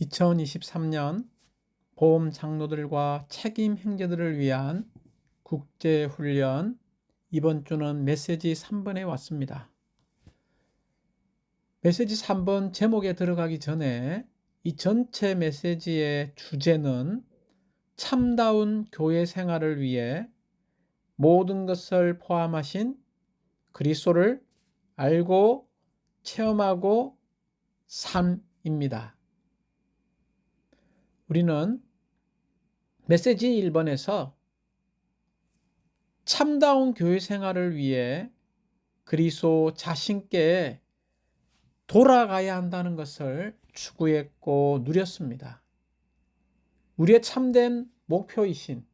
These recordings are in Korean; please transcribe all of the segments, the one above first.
2023년 보험 장로들과 책임 형제들을 위한 국제훈련, 이번 주는 메시지 3번에 왔습니다. 메시지 3번 제목에 들어가기 전에 이 전체 메시지의 주제는 참다운 교회 생활을 위해 모든 것을 포함하신 그리스도를 알고 체험하고 삶입니다. 우리는 메시지 1번에서 참다운 교회 생활을 위해 그리스도 자신께 돌아가야 한다는 것을 추구했고 누렸습니다. 우리의 참된 목표이신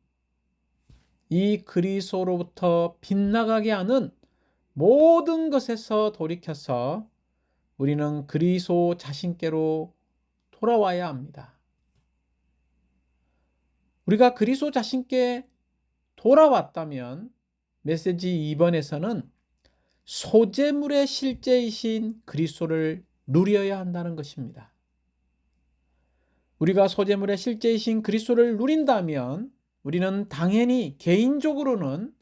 이 그리스도로부터 빗나가게 하는 모든 것에서 돌이켜서 우리는 그리스도 자신께로 돌아와야 합니다. 우리가 그리스도 자신께 돌아왔다면 메시지 2번에서는 소재물의 실제이신 그리스도를 누려야 한다는 것입니다. 우리가 소재물의 실제이신 그리스도를 누린다면 우리는 당연히 개인적으로는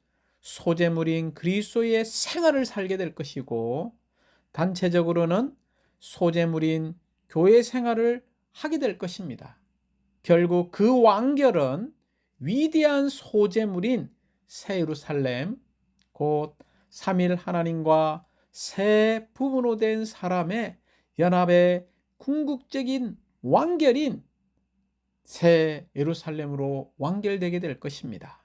소재물인 그리스도의 생활을 살게 될 것이고 단체적으로는 소재물인 교회 생활을 하게 될 것입니다. 결국 그 완결은 위대한 소재물인 새 예루살렘, 곧 삼일 하나님과 새 부부로 된 사람의 연합의 궁극적인 완결인 새 예루살렘으로 완결되게 될 것입니다.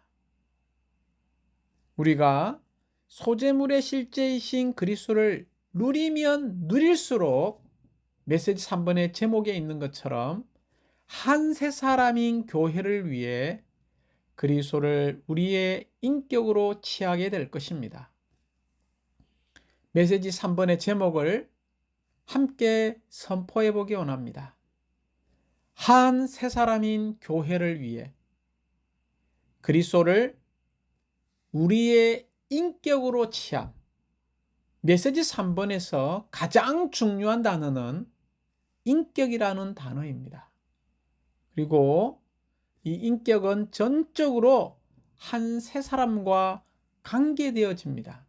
우리가 소재물의 실제이신 그리스도를 누리면 누릴수록 메시지 3번의 제목에 있는 것처럼 한 세 사람인 교회를 위해 그리스도를 우리의 인격으로 취하게 될 것입니다. 메시지 3번의 제목을 함께 선포해 보기 원합니다. 한 세 사람인 교회를 위해 그리스도를 우리의 인격으로 취함. 메시지 3번에서 가장 중요한 단어는 인격이라는 단어입니다. 그리고 이 인격은 전적으로 한 세 사람과 관계되어집니다.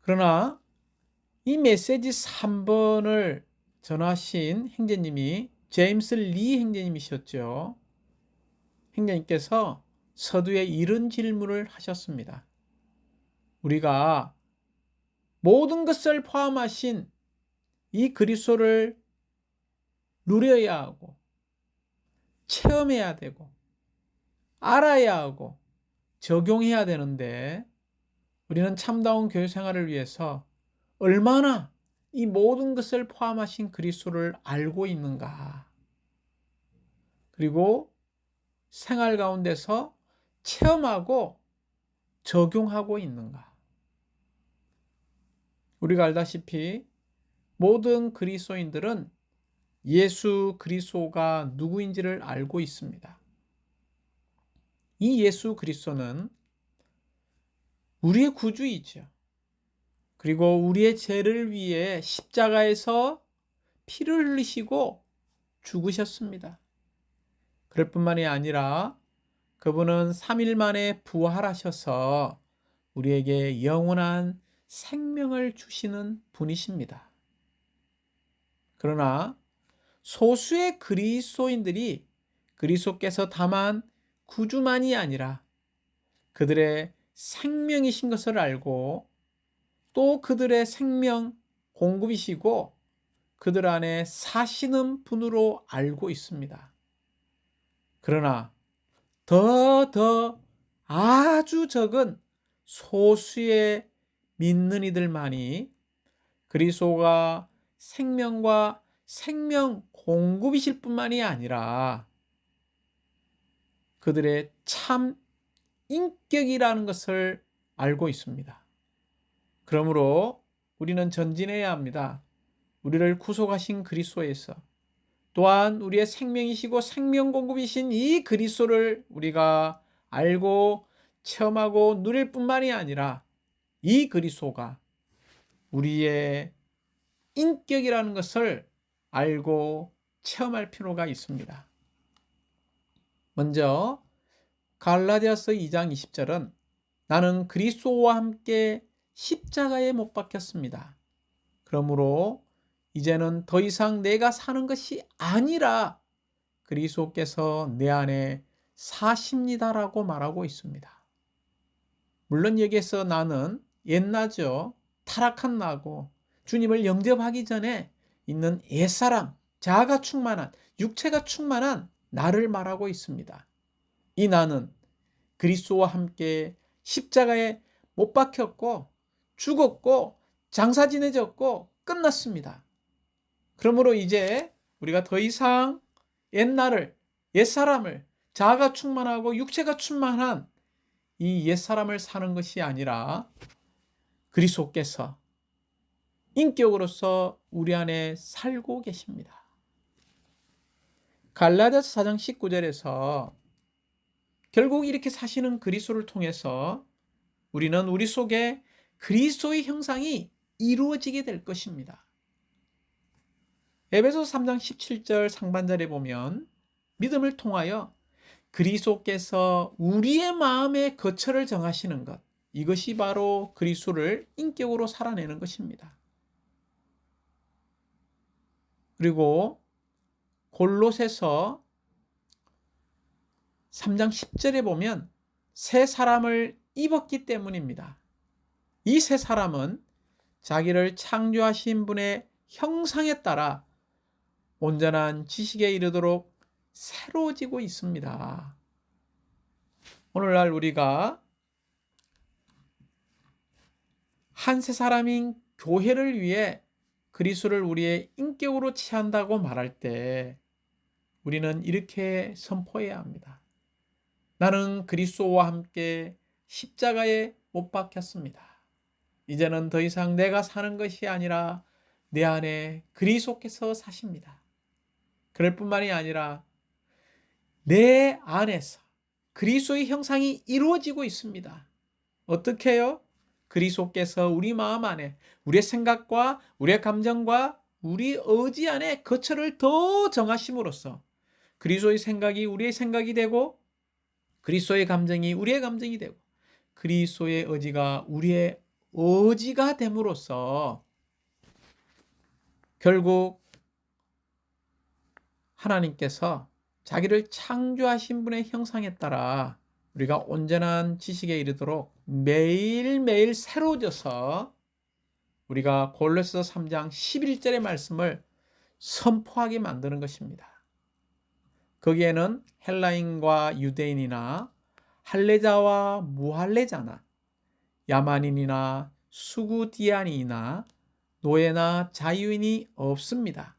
그러나 이 메시지 3번을 전하신 형제님이 제임스 리 형제님이셨죠. 형제님께서 서두에 이런 질문을 하셨습니다. 우리가 모든 것을 포함하신 이 그리스도를 누려야 하고 체험해야 되고 알아야 하고 적용해야 되는데 우리는 참다운 교회 생활을 위해서 얼마나 이 모든 것을 포함하신 그리스도를 알고 있는가? 그리고 생활 가운데서 체험하고 적용하고 있는가? 우리가 알다시피 모든 그리스도인들은 예수 그리스도가 누구인지를 알고 있습니다. 이 예수 그리스도는 우리의 구주이죠. 그리고 우리의 죄를 위해 십자가에서 피를 흘리시고 죽으셨습니다. 그럴 뿐만이 아니라 그분은 3일 만에 부활하셔서 우리에게 영원한 생명을 주시는 분이십니다. 그러나 소수의 그리스도인들이 그리스도께서 다만 구주만이 아니라 그들의 생명이신 것을 알고 또 그들의 생명 공급이시고 그들 안에 사시는 분으로 알고 있습니다. 그러나 더 아주 적은 소수의 믿는 이들만이 그리스도가 생명과 생명 공급이실 뿐만이 아니라 그들의 참 인격이라는 것을 알고 있습니다. 그러므로 우리는 전진해야 합니다. 우리를 구속하신 그리스도에서 또한 우리의 생명이시고 생명 공급이신 이 그리스도를 우리가 알고 체험하고 누릴 뿐만이 아니라 이 그리스도가 우리의 인격이라는 것을 알고 체험할 필요가 있습니다. 먼저 갈라디아서 2장 20절은 나는 그리스도와 함께 십자가에 못 박혔습니다. 그러므로 이제는 더 이상 내가 사는 것이 아니라 그리스도께서 내 안에 사십니다라고 말하고 있습니다. 물론 여기에서 나는 옛나죠. 타락한 나고 주님을 영접하기 전에 있는 옛사람, 자아가 충만한, 육체가 충만한 나를 말하고 있습니다. 이 나는 그리스도와 함께 십자가에 못 박혔고 죽었고 장사 지내졌고 끝났습니다. 그러므로 이제 우리가 더 이상 옛날을, 옛사람을, 자아가 충만하고 육체가 충만한 이 옛사람을 사는 것이 아니라 그리스도께서 인격으로서 우리 안에 살고 계십니다. 갈라디아서 4장 19절에서 결국 이렇게 사시는 그리스도를 통해서 우리는 우리 속에 그리스도의 형상이 이루어지게 될 것입니다. 에베소서 3장 17절 상반절에 보면 믿음을 통하여 그리스도께서 우리의 마음의 거처를 정하시는 것, 이것이 바로 그리스도를 인격으로 살아내는 것입니다. 그리고 골로새서 3장 10절에 보면 새 사람을 입었기 때문입니다. 이 새 사람은 자기를 창조하신 분의 형상에 따라 온전한 지식에 이르도록 새로워지고 있습니다. 오늘날 우리가 한 새 사람인 교회를 위해 그리스도를 우리의 인격으로 취한다고 말할 때 우리는 이렇게 선포해야 합니다. 나는 그리스도와 함께 십자가에 못 박혔습니다. 이제는 더 이상 내가 사는 것이 아니라 내 안에 그리스도께서 사십니다. 그럴 뿐만이 아니라 내 안에서 그리스도의 형상이 이루어지고 있습니다. 어떻게 해요? 그리스도께서 우리 마음 안에, 우리의 생각과 우리의 감정과 우리 의지 안에 거처를 더 정하심으로써 그리스도의 생각이 우리의 생각이 되고 그리스도의 감정이 우리의 감정이 되고 그리스도의 의지가 우리의 의지가 됨으로써 결국 하나님께서 자기를 창조하신 분의 형상에 따라 우리가 온전한 지식에 이르도록 매일매일 새로워져서 우리가 골로새서 3장 11절의 말씀을 선포하게 만드는 것입니다. 거기에는 헬라인과 유대인이나 할례자와 무할례자나 야만인이나 수구디아니나 노예나 자유인이 없습니다.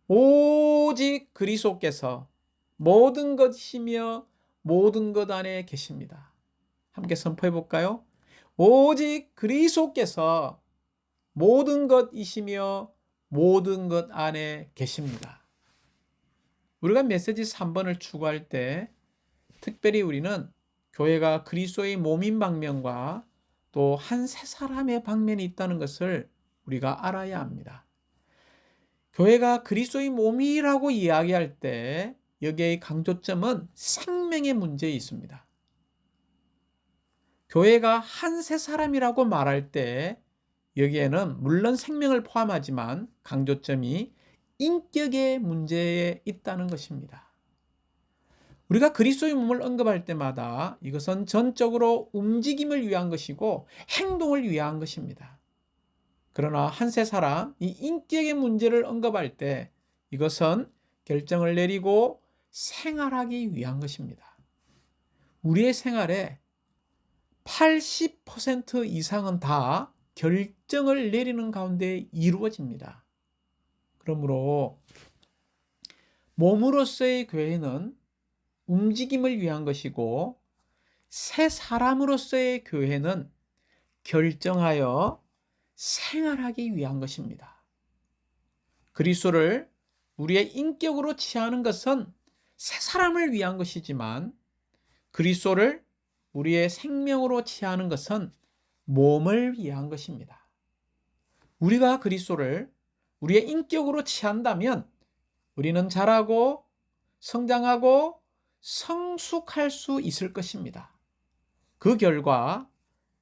오직 그리스도께서 모든 것이며 모든 것 안에 계십니다. 함께 선포해 볼까요? 오직 그리스도께서 모든 것이시며 모든 것 안에 계십니다. 우리가 메시지 3번을 추구할 때 특별히 우리는 교회가 그리스도의 몸인 방면과 또 한 세 사람의 방면이 있다는 것을 우리가 알아야 합니다. 교회가 그리스도의 몸이라고 이야기할 때 여기의 강조점은 생명의 문제에 있습니다. 교회가 한 세 사람이라고 말할 때 여기에는 물론 생명을 포함하지만 강조점이 인격의 문제에 있다는 것입니다. 우리가 그리스도의 몸을 언급할 때마다 이것은 전적으로 움직임을 위한 것이고 행동을 위한 것입니다. 그러나 한 세 사람, 이 인격의 문제를 언급할 때 이것은 결정을 내리고 생활하기 위한 것입니다. 우리의 생활에 80% 이상은 다 결정을 내리는 가운데 이루어집니다. 그러므로 몸으로서의 교회는 움직임을 위한 것이고 새 사람으로서의 교회는 결정하여 생활하기 위한 것입니다. 그리스도를 우리의 인격으로 취하는 것은 새 사람을 위한 것이지만 그리스도를 우리의 생명으로 취하는 것은 몸을 위한 것입니다. 우리가 그리스도를 우리의 인격으로 취한다면 우리는 자라고 성장하고 성숙할 수 있을 것입니다. 그 결과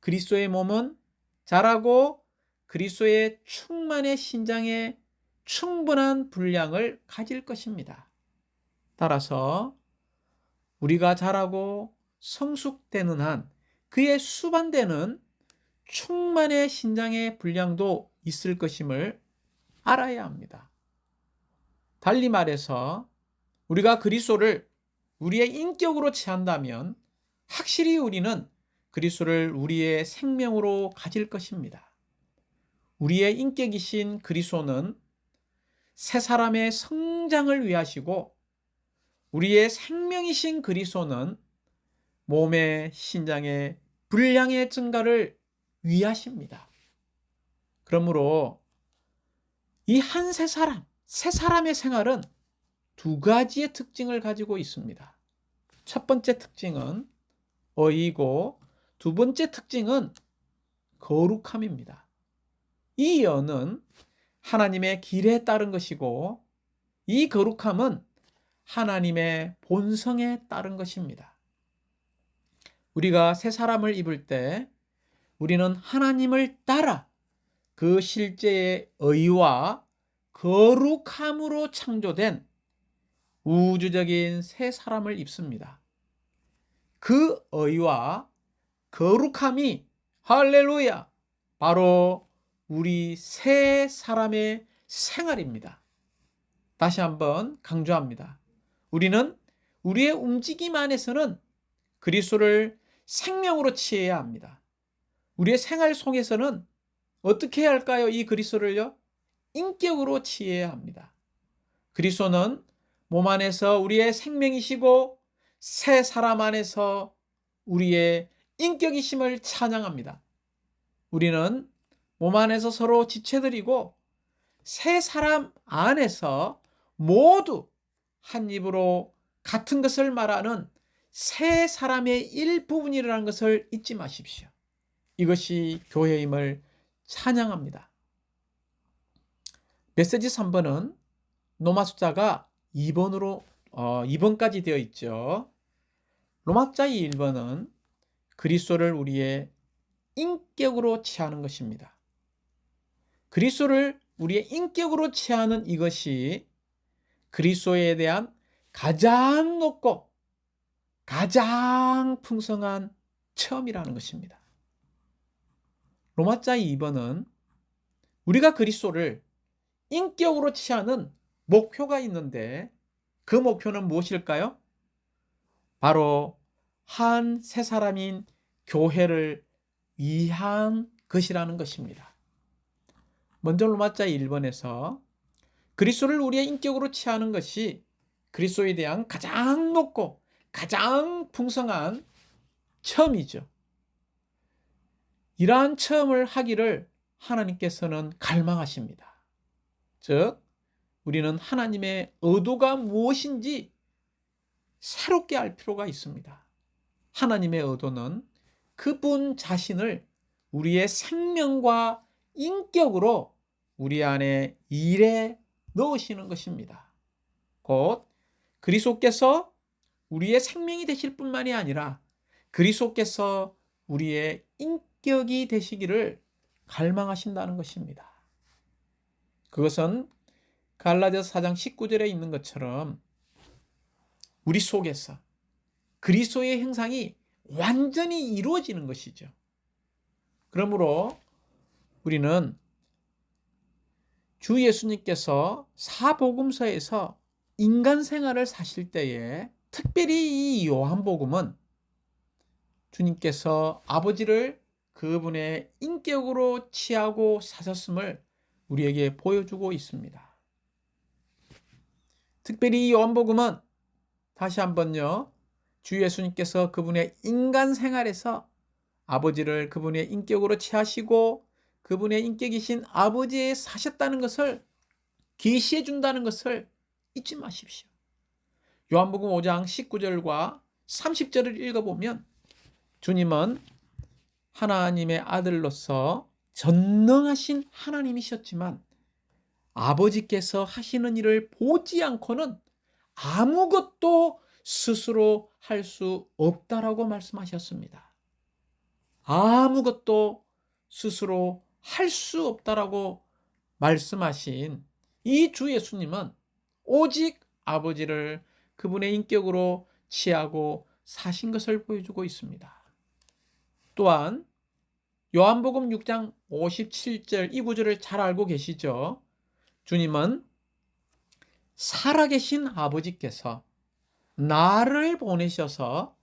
그리스도의 몸은 자라고 그리스도의 충만의 신장에 충분한 분량을 가질 것입니다. 따라서 우리가 자라고 성숙되는 한 그의 수반되는 충만의 신장의 분량도 있을 것임을 알아야 합니다. 달리 말해서 우리가 그리스도를 우리의 인격으로 취한다면 확실히 우리는 그리스도를 우리의 생명으로 가질 것입니다. 우리의 인격이신 그리스도는 새 사람의 성장을 위하시고 우리의 생명이신 그리스도는 몸의 신장의 분량의 증가를 위하십니다. 그러므로 이 한 새 사람의 생활은 두 가지의 특징을 가지고 있습니다. 첫 번째 특징은 의이고 두 번째 특징은 거룩함입니다. 이 의는 하나님의 길에 따른 것이고 이 거룩함은 하나님의 본성에 따른 것입니다. 우리가 새 사람을 입을 때 우리는 하나님을 따라 그 실제의 의와 거룩함으로 창조된 우주적인 새 사람을 입습니다. 그 의와 거룩함이 할렐루야 바로 우리 새 사람의 생활입니다. 다시 한번 강조합니다. 우리는 우리의 움직임 안에서는 그리스도를 생명으로 취해야 합니다. 우리의 생활 속에서는 어떻게 해야 할까요? 이 그리스도를요? 인격으로 취해야 합니다. 그리스도는 몸 안에서 우리의 생명이시고 새 사람 안에서 우리의 인격이심을 찬양합니다. 우리는 몸 안에서 서로 지체드리고 새 사람 안에서 모두 한 입으로 같은 것을 말하는 새 사람의 일부분이라는 것을 잊지 마십시오. 이것이 교회임을 찬양합니다. 메시지 3번은 로마 숫자가 2번까지 되어 있죠. 로마자의 1번은 그리스도를 우리의 인격으로 취하는 것입니다. 그리스도를 우리의 인격으로 취하는 이것이 그리스도에 대한 가장 높고 가장 풍성한 체험이라는 것입니다. 로마자의 2번은 우리가 그리스도를 인격으로 취하는 목표가 있는데 그 목표는 무엇일까요? 바로 한 새 사람인 교회를 위한 것이라는 것입니다. 먼저 로마자 1번에서 그리스도를 우리의 인격으로 취하는 것이 그리스도에 대한 가장 높고 가장 풍성한 체험이죠. 이러한 체험을 하기를 하나님께서는 갈망하십니다. 즉, 우리는 하나님의 의도가 무엇인지 새롭게 알 필요가 있습니다. 하나님의 의도는 그분 자신을 우리의 생명과 인격으로 우리 안에 일에 넣으시는 것입니다. 곧 그리스도께서 우리의 생명이 되실 뿐만이 아니라 그리스도께서 우리의 인격이 되시기를 갈망하신다는 것입니다. 그것은 갈라디아서 4장 19절에 있는 것처럼 우리 속에서 그리스도의 형상이 완전히 이루어지는 것이죠. 그러므로 우리는 주 예수님께서 사복음서에서 인간 생활을 사실 때에 특별히 이 요한복음은 주님께서 아버지를 그분의 인격으로 취하고 사셨음을 우리에게 보여주고 있습니다. 특별히 이 요한복음은 다시 한번요, 주 예수님께서 그분의 인간 생활에서 아버지를 그분의 인격으로 취하시고 그분의 인격이신 아버지에 사셨다는 것을 계시해 준다는 것을 잊지 마십시오. 요한복음 5장 19절과 30절을 읽어보면 주님은 하나님의 아들로서 전능하신 하나님이셨지만 아버지께서 하시는 일을 보지 않고는 아무것도 스스로 할 수 없다라고 말씀하셨습니다. 아무것도 스스로 할 수 없다라고 말씀하신 이 주 예수님은 오직 아버지를 그분의 인격으로 취하고 사신 것을 보여주고 있습니다. 또한 요한복음 6장 57절 이 구절을 잘 알고 계시죠? 주님은 살아계신 아버지께서 나를 보내셔서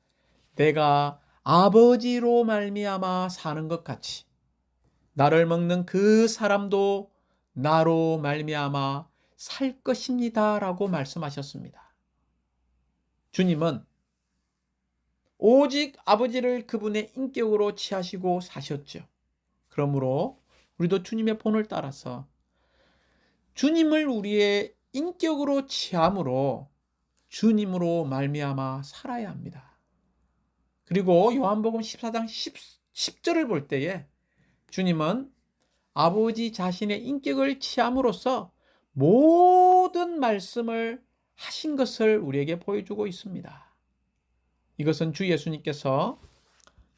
내가 아버지로 말미암아 사는 것 같이 나를 먹는 그 사람도 나로 말미암아 살 것입니다라고 말씀하셨습니다. 주님은 오직 아버지를 그분의 인격으로 취하시고 사셨죠. 그러므로 우리도 주님의 본을 따라서 주님을 우리의 인격으로 취함으로 주님으로 말미암아 살아야 합니다. 그리고 요한복음 14장 10절을 볼 때에 주님은 아버지 자신의 인격을 취함으로써 모든 말씀을 하신 것을 우리에게 보여주고 있습니다. 이것은 주 예수님께서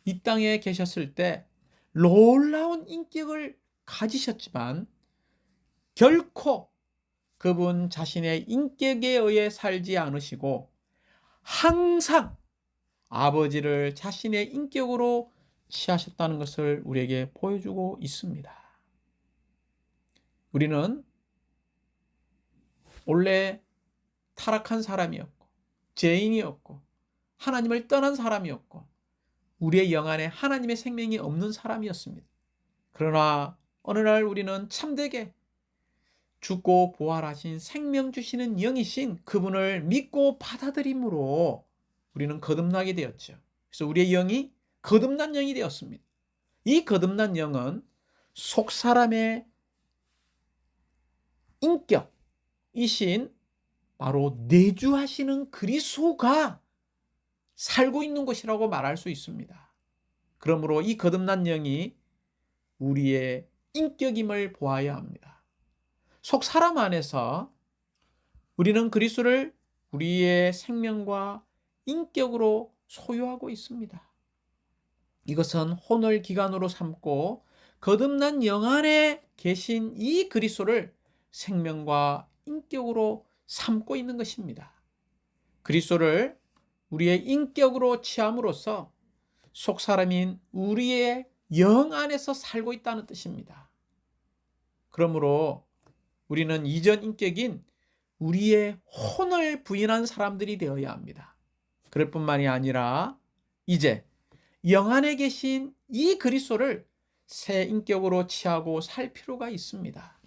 이 땅에 계셨을 때 놀라운 인격을 가지셨지만 결코 그분 자신의 인격에 의해 살지 않으시고 항상 아버지를 자신의 인격으로 취하셨다는 것을 우리에게 보여주고 있습니다. 우리는 원래 타락한 사람이었고 죄인이었고 하나님을 떠난 사람이었고 우리의 영 안에 하나님의 생명이 없는 사람이었습니다. 그러나 어느 날 우리는 참되게 죽고 부활하신 생명 주시는 영이신 그분을 믿고 받아들임으로 우리는 거듭나게 되었죠. 그래서 우리의 영이 거듭난 영이 되었습니다. 이 거듭난 영은 속 사람의 인격이신 바로 내주하시는 그리스도가 살고 있는 것이라고 말할 수 있습니다. 그러므로 이 거듭난 영이 우리의 인격임을 보아야 합니다. 속 사람 안에서 우리는 그리스도를 우리의 생명과 인격으로 소유하고 있습니다. 이것은 혼을 기관으로 삼고 거듭난 영 안에 계신 이 그리스도를 생명과 인격으로 삼고 있는 것입니다. 그리스도를 우리의 인격으로 취함으로써 속 사람인 우리의 영 안에서 살고 있다는 뜻입니다. 그러므로 우리는 이전 인격인 우리의 혼을 부인한 사람들이 되어야 합니다. 그럴 뿐만이 아니라 이제 영 안에 계신 이 그리스도를 새 인격으로 취하고 살 필요가 있습니다.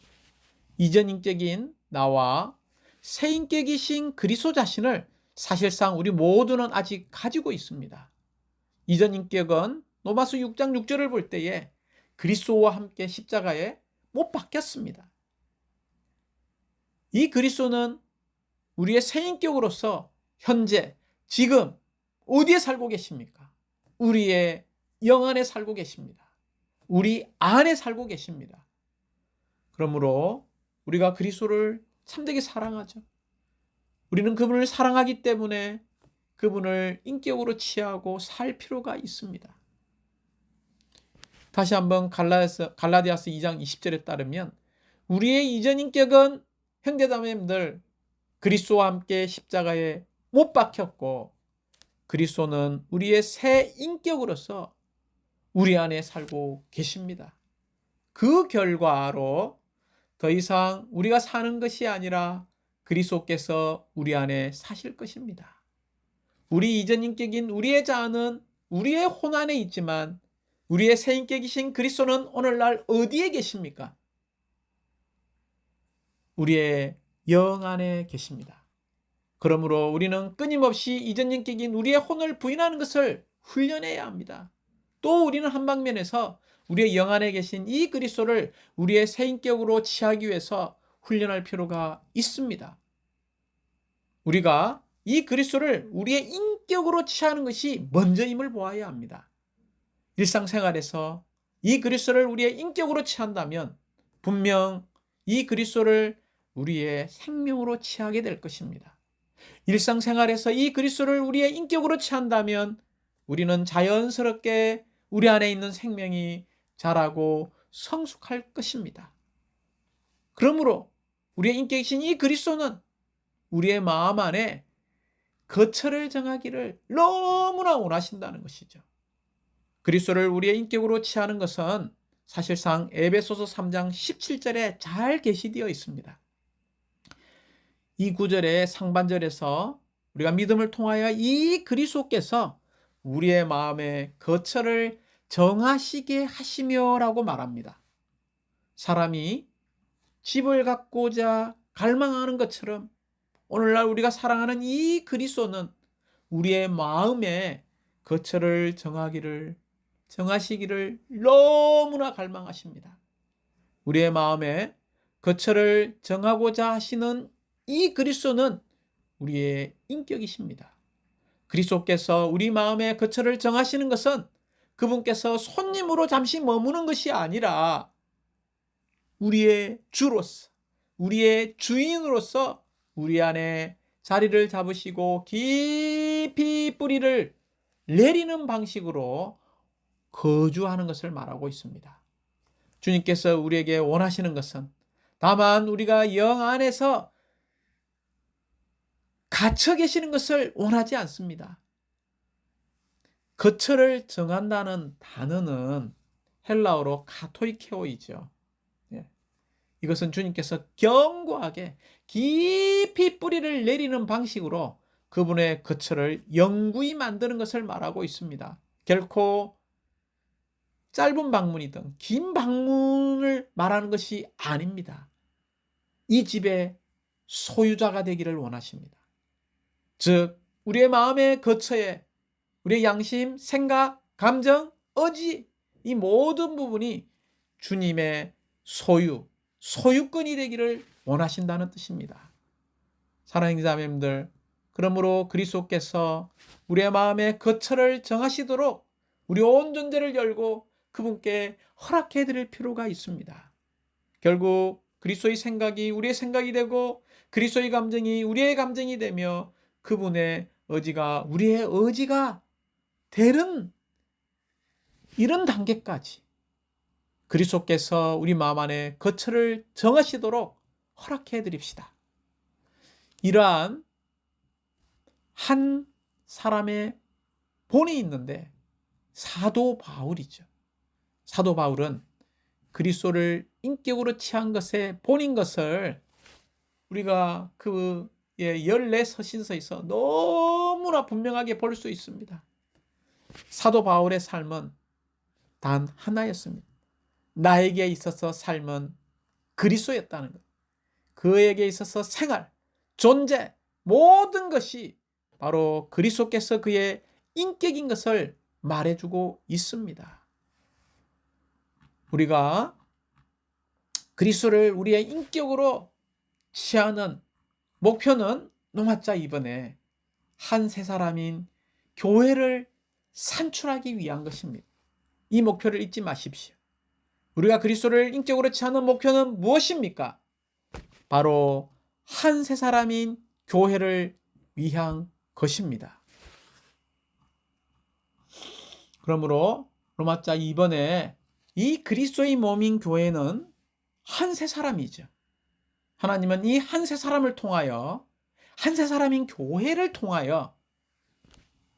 이전 인격인 나와 새 인격이신 그리스도 자신을 사실상 우리 모두는 아직 가지고 있습니다. 이전 인격은 로마서 6장 6절을 볼 때에 그리스도와 함께 십자가에 못 박혔습니다. 이 그리스도는 우리의 새 인격으로서 현재 지금 어디에 살고 계십니까? 우리의 영 안에 살고 계십니다. 우리 안에 살고 계십니다. 그러므로 우리가 그리스도를 참되게 사랑하죠. 우리는 그분을 사랑하기 때문에 그분을 인격으로 취하고 살 필요가 있습니다. 다시 한번 갈라디아서 2장 20절에 따르면 우리의 이전 인격은 형제자매님들 그리스도와 함께 십자가에 못 박혔고 그리스도는 우리의 새 인격으로서 우리 안에 살고 계십니다. 그 결과로 더 이상 우리가 사는 것이 아니라 그리스도께서 우리 안에 사실 것입니다. 우리 이전 인격인 우리의 자아는 우리의 혼 안에 있지만 우리의 새 인격이신 그리스도는 오늘날 어디에 계십니까? 우리의 영 안에 계십니다. 그러므로 우리는 끊임없이 이전 인격인 우리의 혼을 부인하는 것을 훈련해야 합니다. 또 우리는 한 방면에서 우리의 영 안에 계신 이 그리스도를 우리의 새 인격으로 취하기 위해서 훈련할 필요가 있습니다. 우리가 이 그리스도를 우리의 인격으로 취하는 것이 먼저임을 보아야 합니다. 일상생활에서 이 그리스도를 우리의 인격으로 취한다면 분명 이 그리스도를 우리의 생명으로 취하게 될 것입니다. 일상생활에서 이 그리스도를 우리의 인격으로 취한다면 우리는 자연스럽게 우리 안에 있는 생명이 자라고 성숙할 것입니다. 그러므로 우리의 인격이신 이 그리스도는 우리의 마음 안에 거처를 정하기를 너무나 원하신다는 것이죠. 그리스도를 우리의 인격으로 취하는 것은 사실상 에베소서 3장 17절에 잘 게시되어 있습니다. 이 구절의 상반절에서 우리가 믿음을 통하여 이 그리스도께서 우리의 마음에 거처를 정하시게 하시며라고 말합니다. 사람이 집을 갖고자 갈망하는 것처럼 오늘날 우리가 사랑하는 이 그리스도는 우리의 마음에 거처를 정하시기를 너무나 갈망하십니다. 우리의 마음에 거처를 정하고자 하시는 이 그리스도는 우리의 인격이십니다. 그리스도께서 우리 마음에 거처를 정하시는 것은 그분께서 손님으로 잠시 머무는 것이 아니라 우리의 주로서, 우리의 주인으로서 우리 안에 자리를 잡으시고 깊이 뿌리를 내리는 방식으로 거주하는 것을 말하고 있습니다. 주님께서 우리에게 원하시는 것은 다만 우리가 영 안에서 갇혀 계시는 것을 원하지 않습니다. 거처를 정한다는 단어는 헬라어로 카토이케오이죠. 이것은 주님께서 견고하게 깊이 뿌리를 내리는 방식으로 그분의 거처를 영구히 만드는 것을 말하고 있습니다. 결코 짧은 방문이든 긴 방문을 말하는 것이 아닙니다. 이 집의 소유자가 되기를 원하십니다. 즉 우리의 마음의 거처에 우리의 양심, 생각, 감정, 의지 이 모든 부분이 주님의 소유권이 되기를 원하신다는 뜻입니다. 사랑하는 자매님들, 그러므로 그리스도께서 우리의 마음에 거처를 정하시도록 우리 온 존재를 열고 그분께 허락해 드릴 필요가 있습니다. 결국 그리스도의 생각이 우리의 생각이 되고 그리스도의 감정이 우리의 감정이 되며 그분의 의지가 우리의 의지가 되는 이런 단계까지 그리스도께서 우리 마음 안에 거처를 정하시도록 허락해 드립시다. 이러한 한 사람의 본이 있는데 사도 바울이죠. 사도 바울은 그리스도를 인격으로 취한 것의 본인 것을 우리가 그의 14서신서에서 너무나 분명하게 볼 수 있습니다. 사도 바울의 삶은 단 하나였습니다. 나에게 있어서 삶은 그리스도였다는 것. 그에게 있어서 생활, 존재, 모든 것이 바로 그리스도께서 그의 인격인 것을 말해주고 있습니다. 우리가 그리스도를 우리의 인격으로 취하는 목표는 노마자 이번에 한 세 사람인 교회를 산출하기 위한 것입니다. 이 목표를 잊지 마십시오. 우리가 그리스도를 인격으로 취하는 목표는 무엇입니까? 바로 한 세 사람인 교회를 위한 것입니다. 그러므로 로마자 2번에 이 그리스도의 몸인 교회는 한 세 사람이죠. 하나님은 이 한 세 사람을 통하여 한 세 사람인 교회를 통하여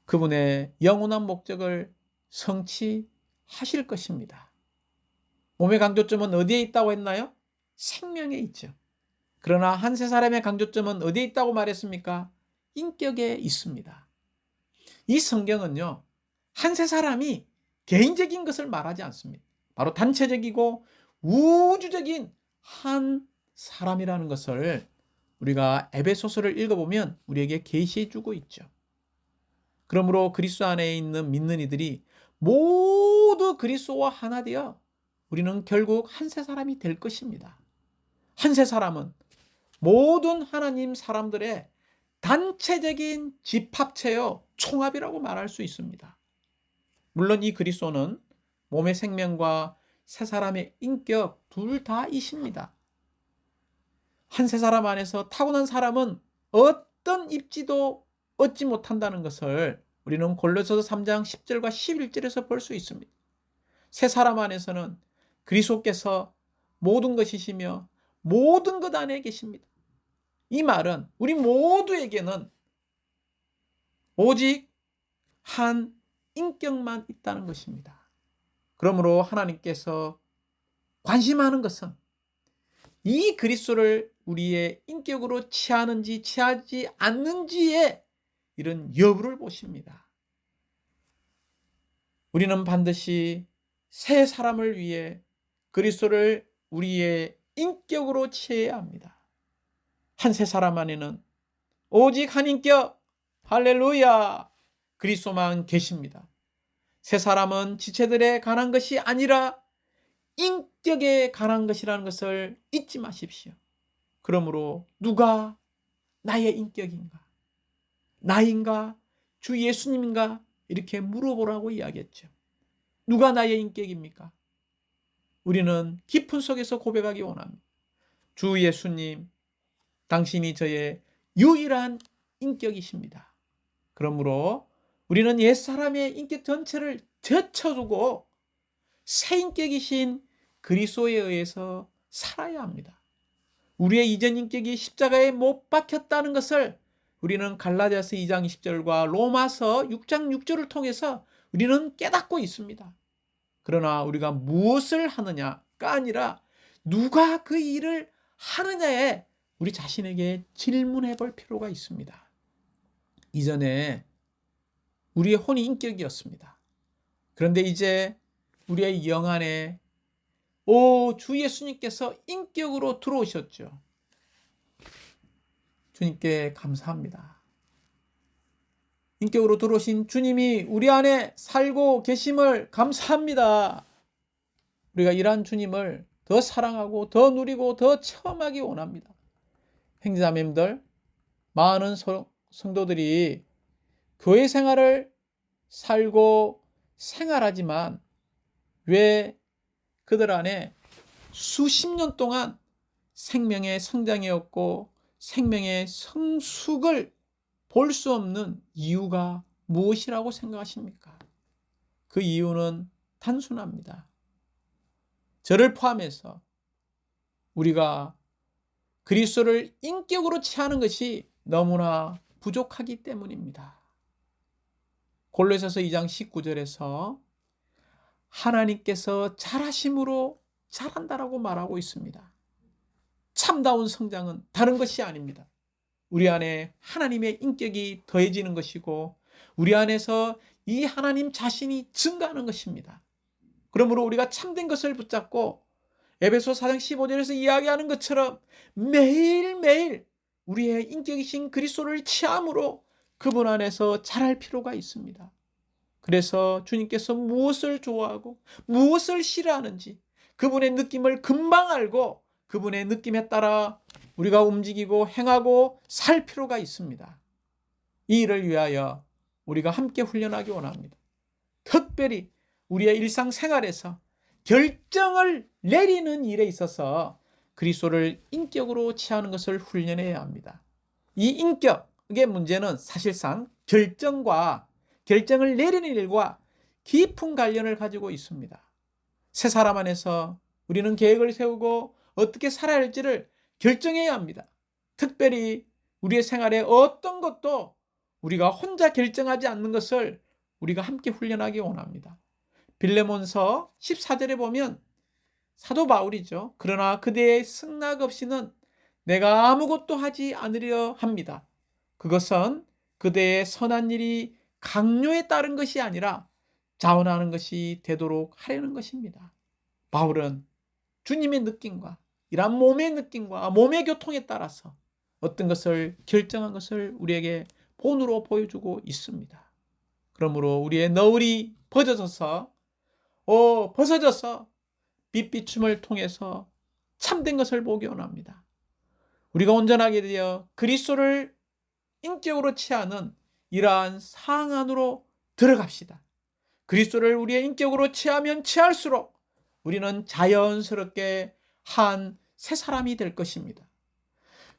그분의 영원한 목적을 성취하실 것입니다. 몸의 강조점은 어디에 있다고 했나요? 생명에 있죠. 그러나 한 세 사람의 강조점은 어디에 있다고 말했습니까? 인격에 있습니다. 이 성경은요, 한 세 사람이 개인적인 것을 말하지 않습니다. 바로 단체적이고 우주적인 한 사람이라는 것을 우리가 에베소서를 읽어보면 우리에게 계시해 주고 있죠. 그러므로 그리스도 안에 있는 믿는 이들이 모두 그리스도와 하나 되어 우리는 결국 한 세 사람이 될 것입니다. 한 세 사람은 모든 하나님 사람들의 단체적인 집합체요 총합이라고 말할 수 있습니다. 물론 이 그리스도는 몸의 생명과 세 사람의 인격 둘 다이십니다. 한 세 사람 안에서 타고난 사람은 어떤 입지도 얻지 못한다는 것을 우리는 골로새서 3장 10절과 11절에서 볼 수 있습니다. 세 사람 안에서는 그리스도께서 모든 것이시며 모든 것 안에 계십니다. 이 말은 우리 모두에게는 오직 한 인격만 있다는 것입니다. 그러므로 하나님께서 관심하는 것은 이 그리스도를 우리의 인격으로 취하는지 취하지 않는지의 이런 여부를 보십니다. 우리는 반드시 새 사람을 위해 그리스도를 우리의 인격으로 취해야 합니다. 한 새 사람 안에는 오직 한 인격, 할렐루야, 그리스도만 계십니다. 새 사람은 지체들에 관한 것이 아니라 인격에 관한 것이라는 것을 잊지 마십시오. 그러므로 누가 나의 인격인가? 나인가? 주 예수님인가? 이렇게 물어보라고 이야기했죠. 누가 나의 인격입니까? 우리는 깊은 속에서 고백하기 원합니다. 주 예수님, 당신이 저의 유일한 인격이십니다. 그러므로 우리는 옛사람의 인격 전체를 제쳐두고 새 인격이신 그리스도에 의해서 살아야 합니다. 우리의 이전 인격이 십자가에 못 박혔다는 것을 우리는 갈라디아서 2장 20절과 로마서 6장 6절을 통해서 우리는 깨닫고 있습니다. 그러나 우리가 무엇을 하느냐가 아니라 누가 그 일을 하느냐에 우리 자신에게 질문해 볼 필요가 있습니다. 이전에 우리의 혼이 인격이었습니다. 그런데 이제 우리의 영 안에 주 예수님께서 인격으로 들어오셨죠. 주님께 감사합니다. 인격으로 들어오신 주님이 우리 안에 살고 계심을 감사합니다. 우리가 이러한 주님을 더 사랑하고 더 누리고 더 체험하기 원합니다. 형제자매님들, 많은 성도들이 교회 생활을 살고 생활하지만 왜 그들 안에 수십 년 동안 생명의 성장이 없고 생명의 성숙을 볼 수 없는 이유가 무엇이라고 생각하십니까? 그 이유는 단순합니다. 저를 포함해서 우리가 그리스도를 인격으로 취하는 것이 너무나 부족하기 때문입니다. 골로새서 2장 19절에서 하나님께서 잘하심으로 잘한다라고 말하고 있습니다. 참다운 성장은 다른 것이 아닙니다. 우리 안에 하나님의 인격이 더해지는 것이고 우리 안에서 이 하나님 자신이 증가하는 것입니다. 그러므로 우리가 참된 것을 붙잡고 에베소 4장 15절에서 이야기하는 것처럼 매일매일 우리의 인격이신 그리스도를 취함으로 그분 안에서 자랄 필요가 있습니다. 그래서 주님께서 무엇을 좋아하고 무엇을 싫어하는지 그분의 느낌을 금방 알고 그분의 느낌에 따라 우리가 움직이고 행하고 살 필요가 있습니다. 이 일을 위하여 우리가 함께 훈련하기 원합니다. 특별히 우리의 일상생활에서 결정을 내리는 일에 있어서 그리스도를 인격으로 취하는 것을 훈련해야 합니다. 이 인격의 문제는 사실상 결정을 내리는 일과 깊은 관련을 가지고 있습니다. 새 사람 안에서 우리는 계획을 세우고 어떻게 살아야 할지를 결정해야 합니다. 특별히 우리의 생활에 어떤 것도 우리가 혼자 결정하지 않는 것을 우리가 함께 훈련하기 원합니다. 빌레몬서 14절에 보면 사도 바울이죠. 그러나 그대의 승낙 없이는 내가 아무것도 하지 않으려 합니다. 그것은 그대의 선한 일이 강요에 따른 것이 아니라 자원하는 것이 되도록 하려는 것입니다. 바울은 주님의 느낌과 이러한 몸의 느낌과 몸의 교통에 따라서 어떤 것을 결정한 것을 우리에게 본으로 보여주고 있습니다. 그러므로 우리의 너울이 벗어져서 빛비춤을 통해서 참된 것을 보기 원합니다. 우리가 온전하게 되어 그리스도를 인격으로 취하는 이러한 상황 안으로 들어갑시다. 그리스도를 우리의 인격으로 취하면 취할수록 우리는 자연스럽게 한 새 사람이 될 것입니다.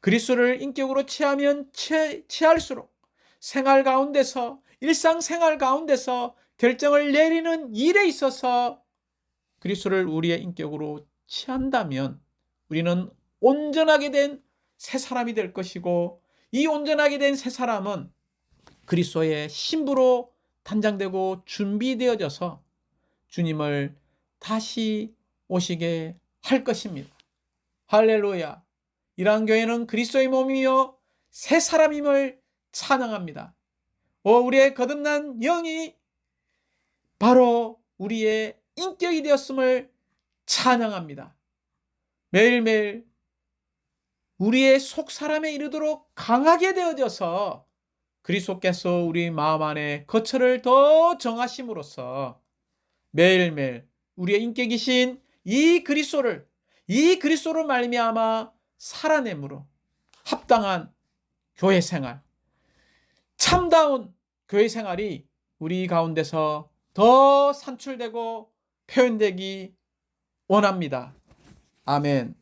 그리스도를 인격으로 취하면 취할수록 생활 가운데서, 일상생활 가운데서 결정을 내리는 일에 있어서 그리스도를 우리의 인격으로 취한다면 우리는 온전하게 된 새 사람이 될 것이고, 이 온전하게 된 새 사람은 그리스도의 신부로 단장되고 준비되어져서 주님을 다시 오시게 할 것입니다. 할렐루야. 이러한 교회는 그리스도의 몸이요 새 사람임을 찬양합니다. 우리의 거듭난 영이 바로 우리의 인격이 되었음을 찬양합니다. 매일매일 우리의 속 사람에 이르도록 강하게 되어져서 그리스도께서 우리 마음 안에 거처를 더 정하심으로써 매일매일 우리의 인격이신 이 그리스도로 말미암아 살아내므로 합당한 교회 생활, 참다운 교회 생활이 우리 가운데서 더 산출되고 표현되기 원합니다. 아멘.